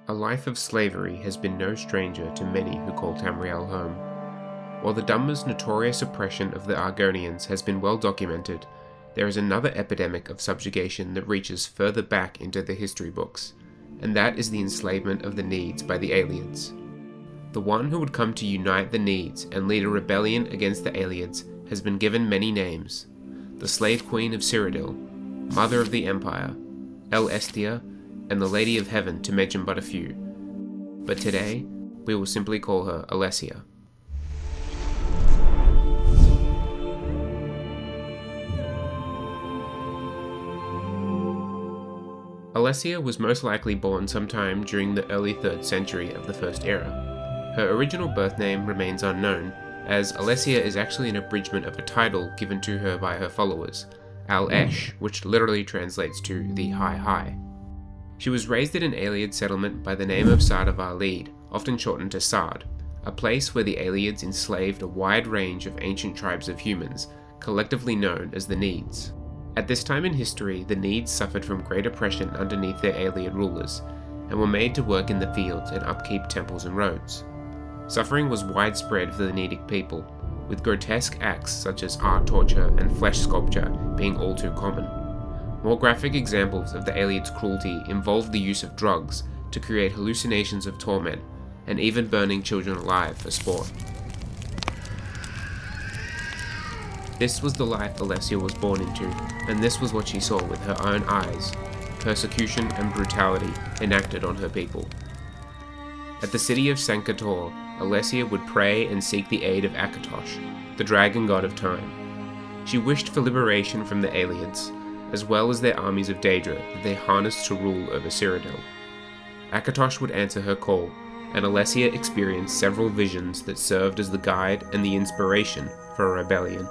A life of slavery has been no stranger to many who call Tamriel home. While the Dunmer's notorious oppression of the Argonians has been well documented, there is another epidemic of subjugation that reaches further back into the history books, and that is the enslavement of the Needs by the Aelids. The one who would come to unite the Needs and lead a rebellion against the Aelids has been given many names: the Slave Queen of Cyrodiil, Mother of the Empire, Alessia, and the Lady of Heaven, to mention but a few. But today, we will simply call her Alessia. Alessia was most likely born sometime during the early 3rd century of the First Era. Her original birth name remains unknown, as Alessia is actually an abridgment of a title given to her by her followers, al-esh, which literally translates to the High High. She was raised in an Aeliad settlement by the name of Sard-of-Arlid, often shortened to Sard, a place where the Aelids enslaved a wide range of ancient tribes of humans, collectively known as the Needs. At this time in history, the Needs suffered from great oppression underneath their Aeliad rulers, and were made to work in the fields and upkeep temples and roads. Suffering was widespread for the Needic people, with grotesque acts such as art torture and flesh sculpture being all too common. More graphic examples of the Aelids' cruelty involved the use of drugs to create hallucinations of torment, and even burning children alive for sport. This was the life Alessia was born into, and this was what she saw with her own eyes: persecution and brutality enacted on her people. At the city of Sankator, Alessia would pray and seek the aid of Akatosh, the dragon god of time. She wished for liberation from the Aelids, as well as their armies of Daedra that they harnessed to rule over Cyrodiil. Akatosh would answer her call, and Alessia experienced several visions that served as the guide and the inspiration for a rebellion.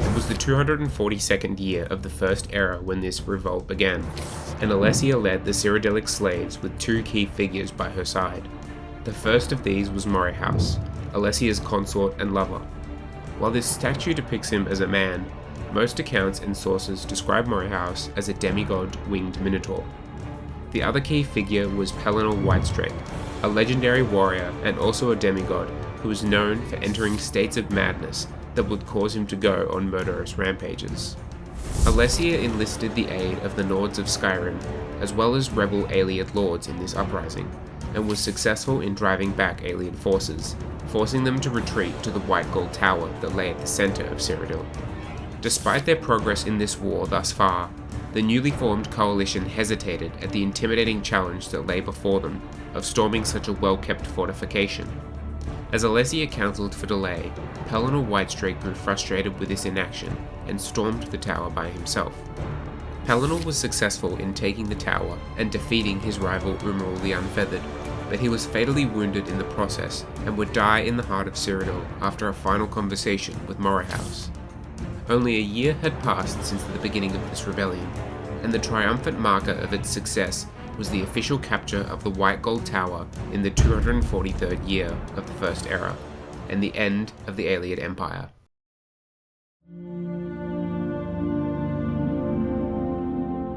It was the 242nd year of the First Era when this revolt began, and Alessia led the Cyrodiilic slaves with two key figures by her side. The first of these was Morehouse, Alessia's consort and lover. While this statue depicts him as a man, most accounts and sources describe Morehouse as a demigod winged minotaur. The other key figure was Pellinor Whitestrake, a legendary warrior and also a demigod who was known for entering states of madness that would cause him to go on murderous rampages. Alessia enlisted the aid of the Nords of Skyrim, as well as rebel Aeliad lords in this uprising, and was successful in driving back Aeliad forces, forcing them to retreat to the White Gold Tower that lay at the centre of Cyrodiil. Despite their progress in this war thus far, the newly formed coalition hesitated at the intimidating challenge that lay before them of storming such a well-kept fortification. As Alessia counselled for delay, Pellinor Whitestrake grew frustrated with this inaction and stormed the tower by himself. Pellinor was successful in taking the tower and defeating his rival Umaril the Unfeathered, but he was fatally wounded in the process and would die in the heart of Cyrodiil after a final conversation with Morehouse. Only a year had passed since the beginning of this rebellion, and the triumphant marker of its success was the official capture of the White Gold Tower in the 243rd year of the First Era, and the end of the Alessian Empire.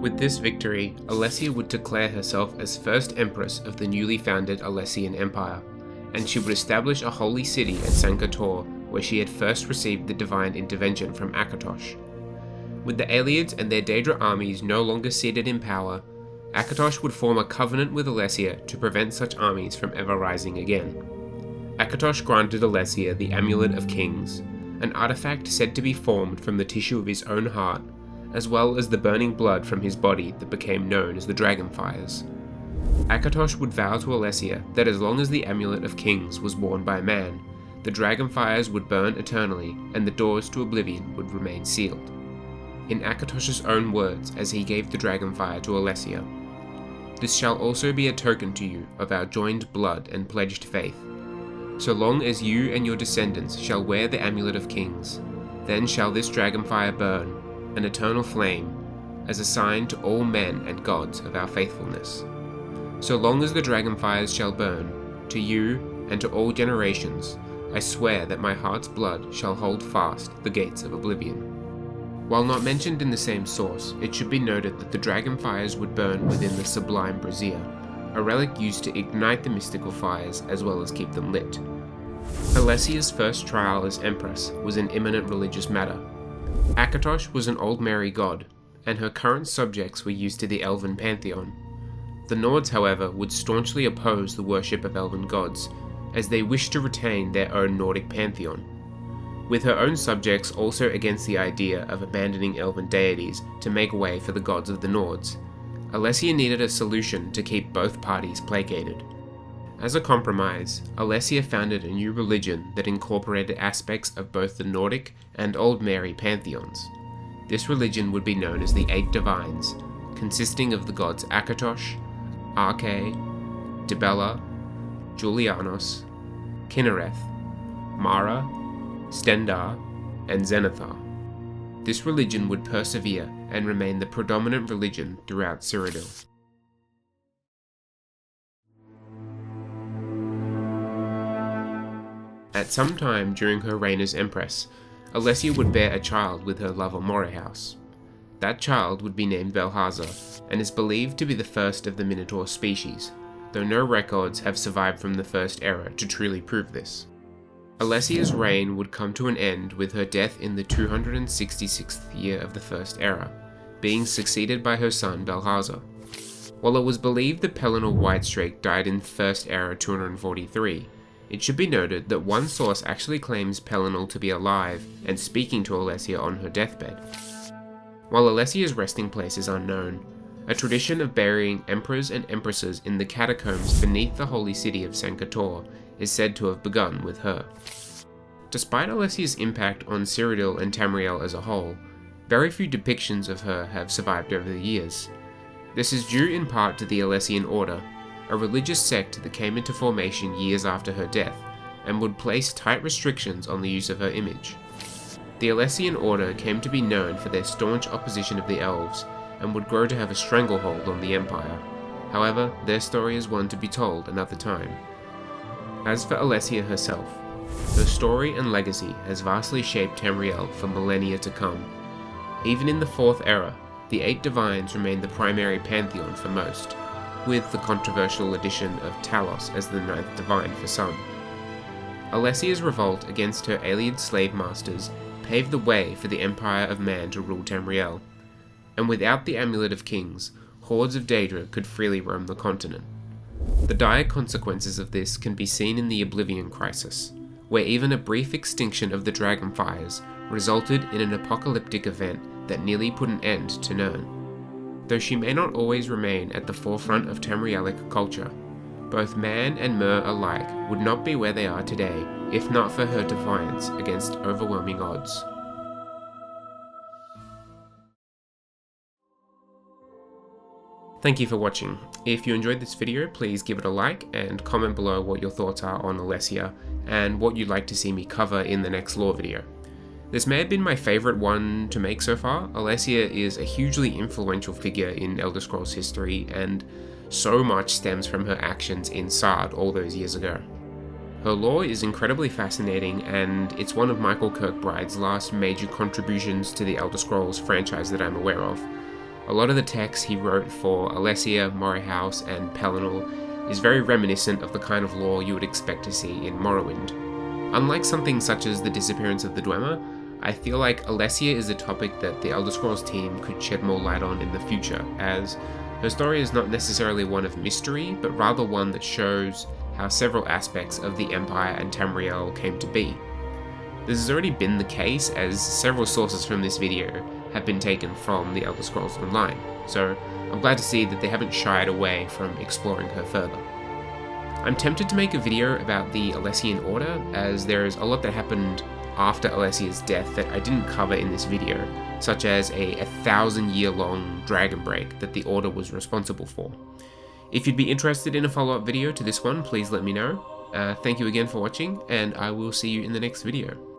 With this victory, Alessia would declare herself as first empress of the newly founded Alessian Empire, and she would establish a holy city at Sankator, where she had first received the divine intervention from Akatosh. With the Aelids and their Daedra armies no longer seated in power, Akatosh would form a covenant with Alessia to prevent such armies from ever rising again. Akatosh granted Alessia the Amulet of Kings, an artifact said to be formed from the tissue of his own heart, as well as the burning blood from his body that became known as the Dragonfires. Akatosh would vow to Alessia that as long as the Amulet of Kings was worn by man, the Dragonfires would burn eternally and the doors to oblivion would remain sealed. In Akatosh's own words as he gave the Dragonfire to Alessia, "This shall also be a token to you of our joined blood and pledged faith. So long as you and your descendants shall wear the Amulet of Kings, then shall this Dragonfire burn, an eternal flame, as a sign to all men and gods of our faithfulness. So long as the Dragonfires shall burn, to you and to all generations, I swear that my heart's blood shall hold fast the gates of oblivion." While not mentioned in the same source, it should be noted that the dragon fires would burn within the sublime brazier, a relic used to ignite the mystical fires as well as keep them lit. Alessia's first trial as empress was an imminent religious matter. Akatosh was an old Mary god, and her current subjects were used to the elven pantheon. The Nords, however, would staunchly oppose the worship of elven gods, as they wished to retain their own Nordic pantheon, with her own subjects also against the idea of abandoning elven deities to make way for the gods of the Nords. Alessia needed a solution to keep both parties placated. As a compromise, Alessia founded a new religion that incorporated aspects of both the Nordic and Old Mary pantheons. This religion would be known as the Eight Divines, consisting of the gods Akatosh, Arche, adabal-a, Julianos, Kinnereth, Mara, Stendar, and Zenithar. This religion would persevere and remain the predominant religion throughout Cyrodiil. At some time during her reign as Empress, Alessia would bear a child with her lover Morehouse. That child would be named Belhaza, and is believed to be the first of the Minotaur species, though no records have survived from the First Era to truly prove this. Alessia's reign would come to an end with her death in the 266th year of the First Era, being succeeded by her son Belhaza. While it was believed that Pellinor Whitestreak died in First Era 243, it should be noted that one source actually claims Pellinor to be alive and speaking to Alessia on her deathbed. While Alessia's resting place is unknown, a tradition of burying emperors and empresses in the catacombs beneath the holy city of Sanktor is said to have begun with her. Despite Alessia's impact on Cyrodiil and Tamriel as a whole, very few depictions of her have survived over the years. This is due in part to the Alessian Order, a religious sect that came into formation years after her death, and would place tight restrictions on the use of her image. The Alessian Order came to be known for their staunch opposition of the elves, and would grow to have a stranglehold on the Empire. However, their story is one to be told another time. As for Alessia herself, her story and legacy has vastly shaped Tamriel for millennia to come. Even in the Fourth Era, the Eight Divines remained the primary pantheon for most, with the controversial addition of Talos as the ninth divine for some. Alessia's revolt against her alien slave masters paved the way for the Empire of Man to rule Tamriel, and without the Amulet of Kings, hordes of Daedra could freely roam the continent. The dire consequences of this can be seen in the Oblivion Crisis, where even a brief extinction of the Dragonfires resulted in an apocalyptic event that nearly put an end to Nirn. Though she may not always remain at the forefront of Tamrielic culture, both Man and Mer alike would not be where they are today if not for her defiance against overwhelming odds. Thank you for watching. If you enjoyed this video, please give it a like and comment below what your thoughts are on Alessia and what you'd like to see me cover in the next lore video. This may have been my favourite one to make so far. Alessia is a hugely influential figure in Elder Scrolls history, and so much stems from her actions in Sard all those years ago. Her lore is incredibly fascinating, and it's one of Michael Kirkbride's last major contributions to the Elder Scrolls franchise that I'm aware of. A lot of the text he wrote for Alessia, Morehouse, and Pellinor is very reminiscent of the kind of lore you would expect to see in Morrowind. Unlike something such as the disappearance of the Dwemer, I feel like Alessia is a topic that the Elder Scrolls team could shed more light on in the future, as her story is not necessarily one of mystery, but rather one that shows how several aspects of the Empire and Tamriel came to be. This has already been the case, as several sources from this video have been taken from the Elder Scrolls Online, so I'm glad to see that they haven't shied away from exploring her further. I'm tempted to make a video about the Alessian Order, as there is a lot that happened after Alessia's death that I didn't cover in this video, such as a 1,000-year-long dragon break that the Order was responsible for. If you'd be interested in a follow-up video to this one, please let me know. Thank you again for watching, and I will see you in the next video.